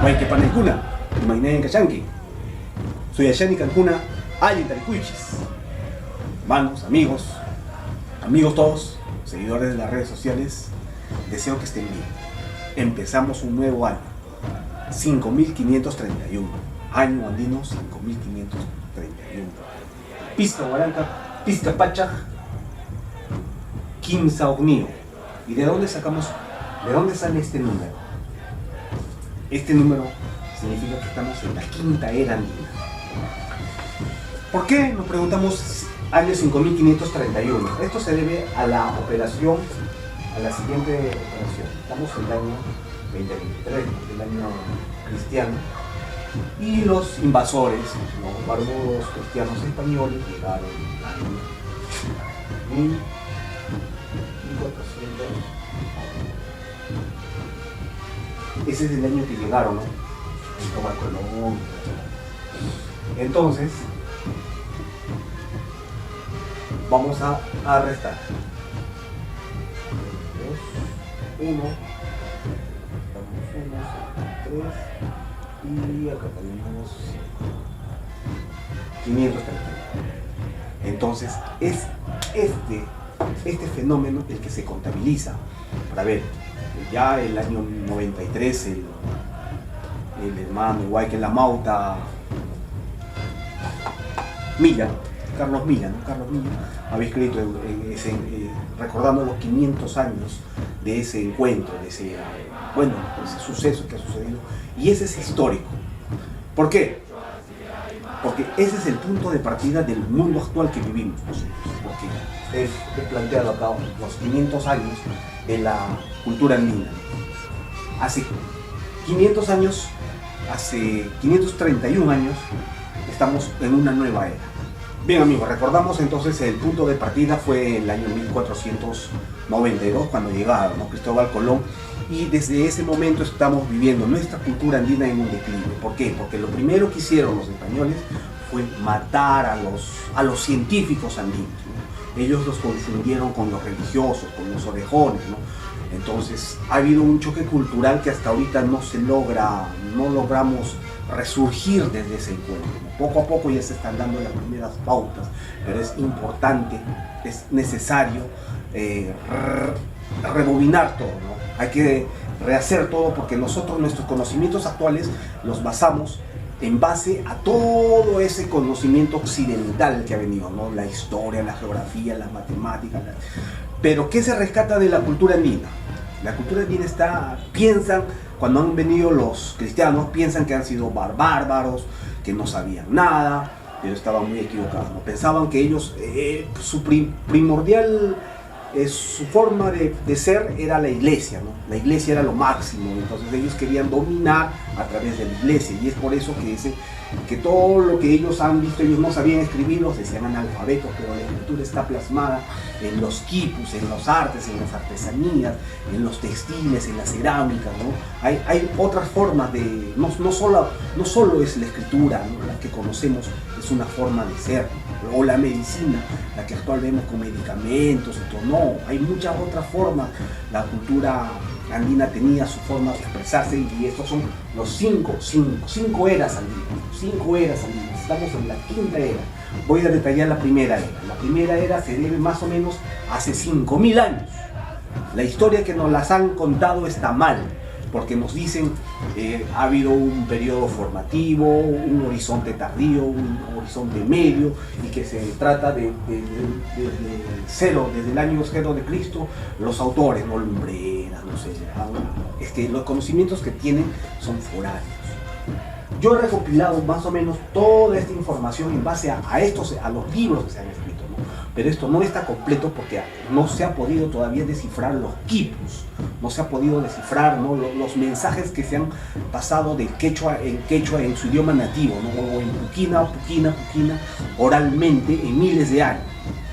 Huayquepanencuna, Mainay en Cachanqui. Soy Ayani Cancuna, Ayi Taricuichis. Hermanos, amigos todos, seguidores de las redes sociales, deseo que estén bien. Empezamos un nuevo año, 5531, año andino 5531. Pista Huaranca, Pista Pachaj, Quimsa Ognio. ¿Y de dónde sale este número? Este número significa que estamos en la quinta era andina. ¿Por qué? Nos preguntamos año 5531. Esto se debe a la operación, a la siguiente operación. Estamos en el año 2023, el año cristiano, y los invasores, los barbudos cristianos españoles, llegaron en el año 1400. Ese es el año que llegaron, ¿no? Cristóbal Colón. Entonces, vamos a restar. 2, 1, 3, y acá tenemos 530. Entonces, es este fenómeno el que se contabiliza para ver. Ya el año 93, el hermano Huayque La Mauta Milla, Carlos Milla, había escrito recordando los 500 años de ese encuentro, de ese suceso que ha sucedido, y ese es histórico. ¿Por qué? Porque ese es el punto de partida del mundo actual que vivimos, porque he planteado acá los 500 años de la cultura andina. Hace 500 años, hace 531 años, estamos en una nueva era. Bien amigos, recordamos entonces el punto de partida fue el año 1492 cuando llegaron, ¿no? Cristóbal Colón, y desde ese momento estamos viviendo nuestra cultura andina en un declive. ¿Por qué? Porque lo primero que hicieron los españoles fue matar a los científicos andinos, ¿no? Ellos los confundieron con los religiosos, con los orejones, ¿no? Entonces ha habido un choque cultural que hasta ahorita no logramos resurgir desde ese encuentro. Poco a poco ya se están dando las primeras pautas, pero es importante, es necesario rebobinar todo, ¿no? Hay que rehacer todo porque nosotros nuestros conocimientos actuales los basamos en base a todo ese conocimiento occidental que ha venido, ¿no? La historia, la geografía, las matemáticas. Pero ¿qué se rescata de la cultura andina? La cultura andina piensan, cuando han venido los cristianos, piensan que han sido bárbaros, que no sabían nada, pero estaban muy equivocados, ¿no? Pensaban que ellos, su primordial, su forma de ser era la iglesia, ¿no? La iglesia era lo máximo, entonces ellos querían dominar a través de la iglesia, y es por eso que dicen que todo lo que ellos han visto, ellos no sabían escribir, los decían analfabetos, pero la escritura está plasmada en los quipus, en los artes, en las artesanías, en los textiles, en las cerámicas, ¿no? Hay otras formas de, no solo es la escritura, ¿no? La que conocemos es una forma de ser, o la medicina, la que actual vemos con medicamentos y todo. No, hay muchas otras formas. La cultura andina tenía su forma de expresarse, y estos son los cinco eras andinas. 5 eras andinas. Estamos en la quinta era. Voy a detallar la primera era. La primera era se debe más o menos hace 5000 años. La historia que nos las han contado está mal, porque nos dicen ha habido un periodo formativo, un horizonte tardío, un horizonte medio, y que se trata de cero, desde el año 0 de Cristo, los autores, no Lumbreras, no sé, es que los conocimientos que tienen son foráneos. Yo he recopilado más o menos toda esta información en base a los libros que se han escrito, ¿no? Pero esto no está completo porque no se ha podido todavía descifrar los quipus, no se ha podido descifrar, ¿no? los mensajes que se han pasado de quechua en su idioma nativo, ¿no? O en puquina, oralmente en miles de años.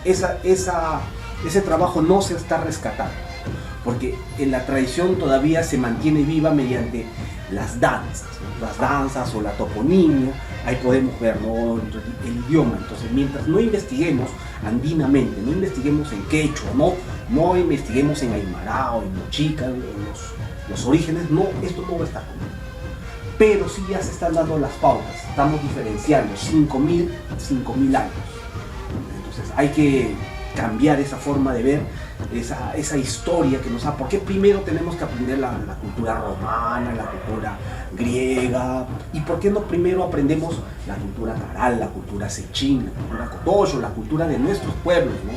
Ese trabajo no se está rescatando, porque en la tradición todavía se mantiene viva mediante las danzas, ¿no? Las danzas o la toponimia. Ahí podemos ver, ¿no? El idioma. Entonces, mientras no investiguemos andinamente, no investiguemos en quechua, no investiguemos en aymara o en mochica, los orígenes, no, esto no va a estar completo. pero sí ya se están dando las pautas, estamos diferenciando 5.000 años. Entonces hay que cambiar esa forma de ver esa historia que nos ha... ¿Por qué primero tenemos que aprender la cultura romana, la cultura griega? ¿Y por qué no primero aprendemos la cultura caral, la cultura sechín, la cultura cotoyo, la cultura de nuestros pueblos, ¿no?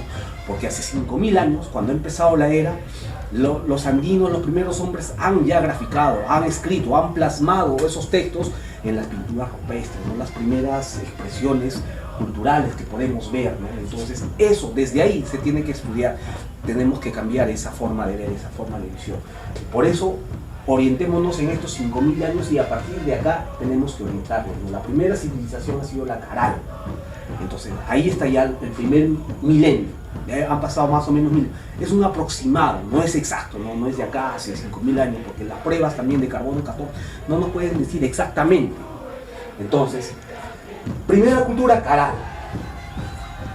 Porque hace 5.000 años, cuando ha empezado la era, los andinos, los primeros hombres han ya graficado, han escrito, han plasmado esos textos en las pinturas rupestres, ¿no? Las primeras expresiones culturales que podemos ver, ¿no? Entonces eso, desde ahí se tiene que estudiar, tenemos que cambiar esa forma de ver, esa forma de visión. Por eso orientémonos en estos 5.000 años y a partir de acá tenemos que orientarnos, ¿no? La primera civilización ha sido la caral, entonces ahí está ya el primer milenio, ya han pasado más o menos 1.000, es un aproximado, no es exacto, no es de acá hacia 5.000 años, porque las pruebas también de carbono 14 no nos pueden decir exactamente. Entonces, primera cultura caral,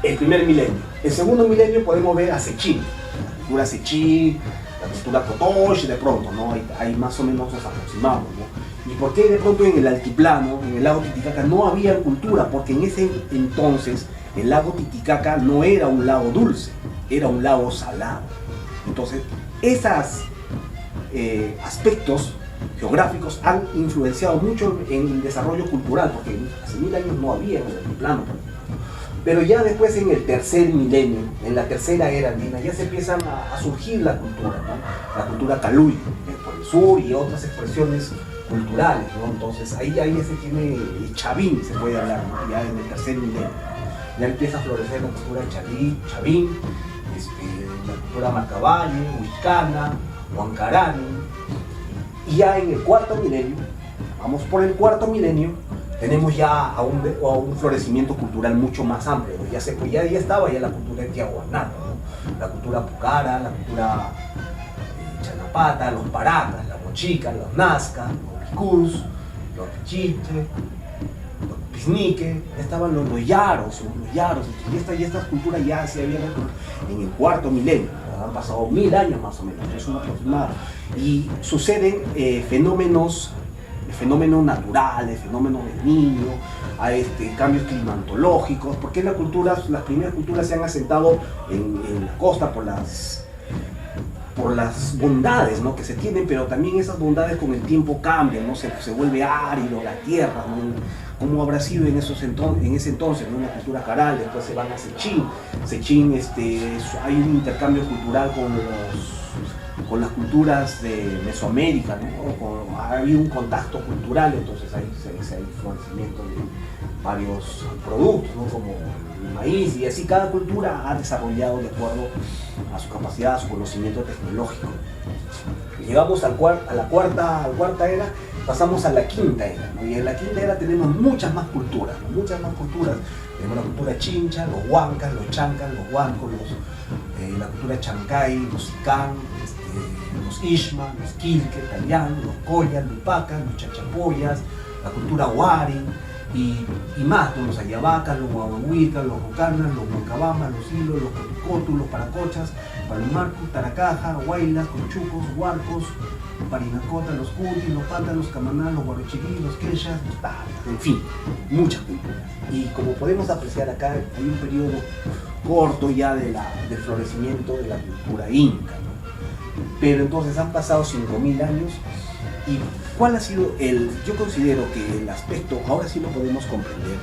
el primer milenio. El segundo milenio podemos ver a Sechín, la cultura Sechín, la cultura Cotoche, de pronto, ¿no? Ahí más o menos nos aproximamos, ¿no? ¿Y por qué de pronto en el altiplano, en el lago Titicaca, no había cultura? Porque en ese entonces el lago Titicaca no era un lago dulce, era un lago salado. Entonces, esos aspectos geográficos han influenciado mucho en el desarrollo cultural, porque hace 1.000 años no había en el altiplano. Pero ya después, en el tercer milenio, en la tercera era andina, ya se empiezan a surgir la cultura, ¿no? La cultura caluy, por el sur, y otras expresiones culturales, ¿no? Entonces ahí ya se tiene chavín, se puede hablar, ¿no? Ya en el tercer milenio. Ya empieza a florecer la cultura chavín, la cultura marcaballe, huicana, huancarani. Y ya en el cuarto milenio, vamos por el cuarto milenio, tenemos ya a un florecimiento cultural mucho más amplio, ¿no? Ya estaba ya la cultura tiahuanaca, ¿no? La cultura pucara, la cultura chanapata, los paracas, las mochicas, los nazcas, los picús, los pichiches, los pisniques, ya estaban los yaros, y estas culturas ya se habían en el cuarto milenio. Han pasado 1.000 años más o menos, es un aproximado, y suceden fenómenos naturales, fenómenos del niño, cambios climatológicos, porque las primeras culturas se han asentado en la costa por las bondades, ¿no?, que se tienen, pero también esas bondades con el tiempo cambian, ¿no? Se vuelve árido la tierra, ¿no? Como habrá sido en ese entonces, ¿no? Una cultura caral, después se van a Sechín, hay un intercambio cultural con las culturas de Mesoamérica, ¿no? Ha habido un contacto cultural, entonces hay florecimiento de varios productos, ¿no? Como el maíz, y así cada cultura ha desarrollado de acuerdo a su capacidad, a su conocimiento tecnológico. Llegamos a la cuarta era, pasamos a la quinta era, ¿no? Y en la quinta era tenemos muchas más culturas, ¿no? Tenemos la cultura chincha, los huancas, los chancas, los huancos, la cultura chancay, los sicán, los ishma, los quilque, talián, los collas, los pacas, los chachapoyas, la cultura huari, y más, ¿no? Los ayavacas, los guaguahuicas, los rucanas, los huancabamas, los hilos, los cotucotus, los paracochas, palomarcos, taracaja, huaylas, conchucos, huarcos, parinacota, los cutis, los patas, los camaná, los guarochirí, los quechas, los taras, en fin, muchas culturas. Y como podemos apreciar acá, hay un periodo corto ya del florecimiento de la cultura inca, ¿no? Pero entonces han pasado 5.000 años, y ¿cuál ha sido yo considero que el aspecto, ahora sí lo podemos comprender,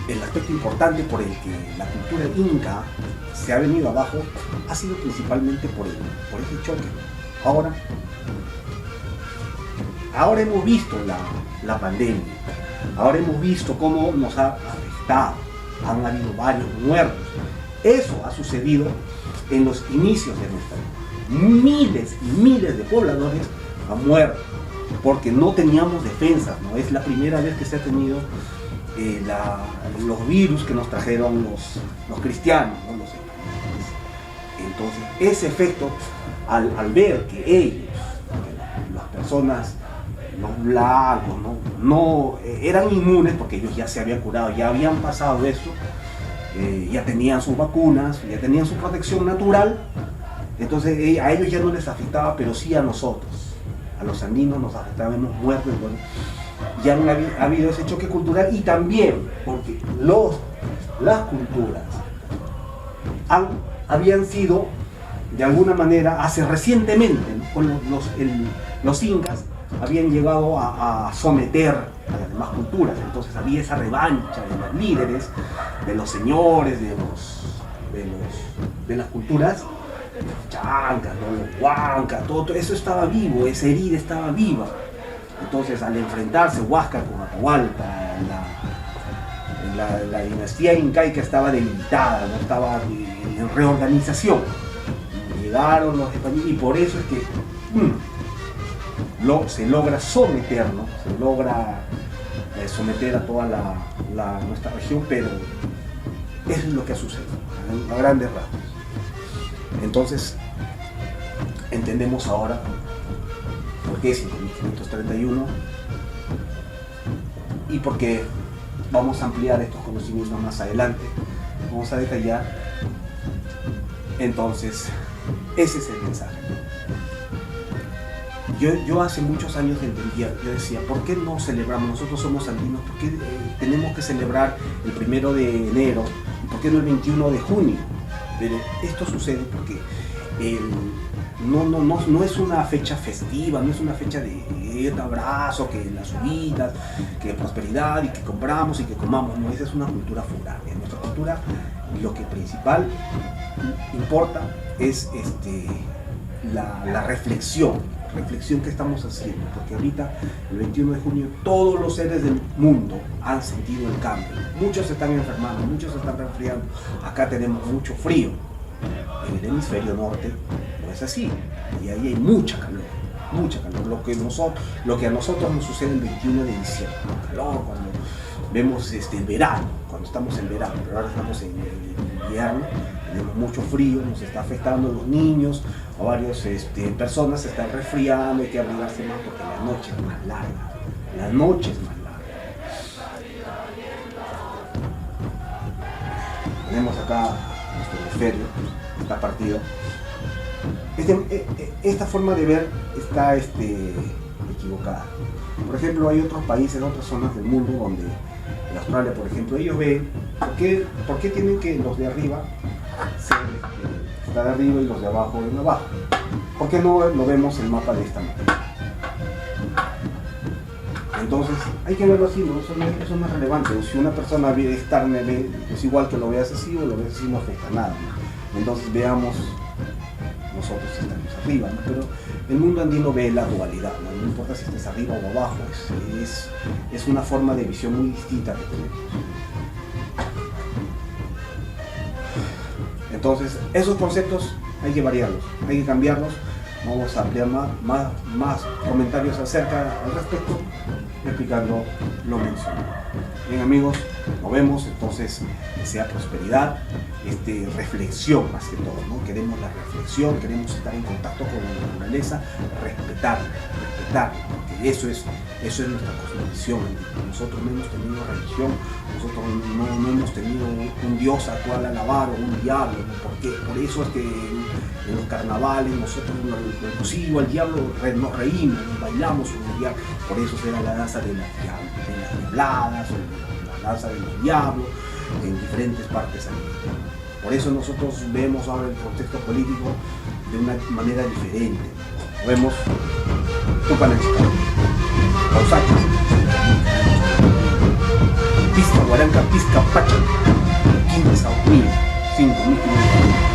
el aspecto importante por el que la cultura inca se ha venido abajo, ha sido principalmente por ese choque. Ahora hemos visto la pandemia, ahora hemos visto cómo nos ha afectado, han habido varios muertos. Eso ha sucedido en los inicios de nuestra vida. Miles y miles de pobladores han muerto porque no teníamos defensas, ¿no? Es la primera vez que se ha tenido los virus que nos trajeron los cristianos, ¿no? Los españoles. Entonces, ese efecto, al ver que ellos, las personas, los blancos, no eran inmunes, porque ellos ya se habían curado, ya habían pasado eso, ya tenían sus vacunas, ya tenían su protección natural. Entonces a ellos ya no les afectaba, pero sí a nosotros a los andinos nos afectábamos muertos. Bueno, ya ha habido ese choque cultural, y también porque las culturas habían sido, de alguna manera, hace recientemente, ¿no? Con los incas habían llegado a someter a las demás culturas. Entonces había esa revancha de los líderes, de los señores, de las culturas, los chancas, los huancas, todo eso estaba vivo, esa herida estaba viva. Entonces, al enfrentarse Huáscar con Atahualpa, la dinastía incaica estaba debilitada, no estaba en reorganización. Llegaron los españoles, y por eso es que se logra someter, ¿no? Se logra someter a toda nuestra región, pero eso es lo que ha sucedido, a grandes rasgos. Entonces, entendemos ahora por qué es 5.531 y por qué vamos a ampliar estos conocimientos más adelante. Vamos a detallar. Entonces, ese es el mensaje. Yo hace muchos años entendía, yo decía, ¿por qué no celebramos? Nosotros somos andinos, ¿por qué tenemos que celebrar el 1 de enero? ¿Y por qué no el 21 de junio? Pero esto sucede porque no es una fecha festiva, no es una fecha de abrazo, que las uvitas, que de prosperidad y que compramos y que comamos. No, esa es una cultura foránea. En nuestra cultura lo que principal importa es la reflexión que estamos haciendo, porque ahorita, el 21 de junio, todos los seres del mundo han sentido el cambio. Muchos se están enfermando, muchos se están resfriando. Acá tenemos mucho frío. En el hemisferio norte no es así, y ahí hay mucha calor. Lo que a nosotros nos sucede el 21 de diciembre, calor, cuando vemos el verano, cuando estamos en verano, pero ahora estamos en invierno, tenemos mucho frío, nos está afectando a los niños, a varias personas se están resfriando, hay que abrigarse más porque la noche es más larga, Tenemos acá nuestro hemisferio, está partido. Esta forma de ver está equivocada. Por ejemplo, hay otros países, otras zonas del mundo donde, en Australia, por ejemplo, ellos ven por qué tienen que los de arriba estar arriba y los de abajo en abajo. ¿Por qué no lo vemos en el mapa de esta manera? Entonces, hay que verlo así, ¿no? Eso no es relevante. Si una persona ve estar, es igual que lo veas así o lo veas así, no afecta nada, ¿no? Entonces, veamos, nosotros estamos arriba, ¿no? Pero el mundo andino ve la dualidad, ¿no? No importa si estás arriba o abajo, es una forma de visión muy distinta que tenemos. Entonces, esos conceptos hay que variarlos, hay que cambiarlos. Vamos a ampliar más comentarios acerca al respecto, explicando lo mencionado. Bien, amigos, nos vemos. Entonces, que sea prosperidad, reflexión más que todo, ¿no? Queremos la reflexión, queremos estar en contacto con la naturaleza, respetarla, porque eso es nuestra cosmovisión. Nosotros no hemos tenido religión, nosotros no hemos tenido un dios al cual alabar o un diablo, ¿no? Por eso es que en los carnavales nosotros inclusive al diablo nos reímos, nos bailamos con el diablo. Por eso será la danza de las diabladas o la danza de los diablos en diferentes partes del mundo. Por eso nosotros vemos ahora el contexto político de una manera diferente. Vemos Tupanenchica, Pausacha, Pisca Huaranca, Pisca Pacha, 15 Sao 5.500.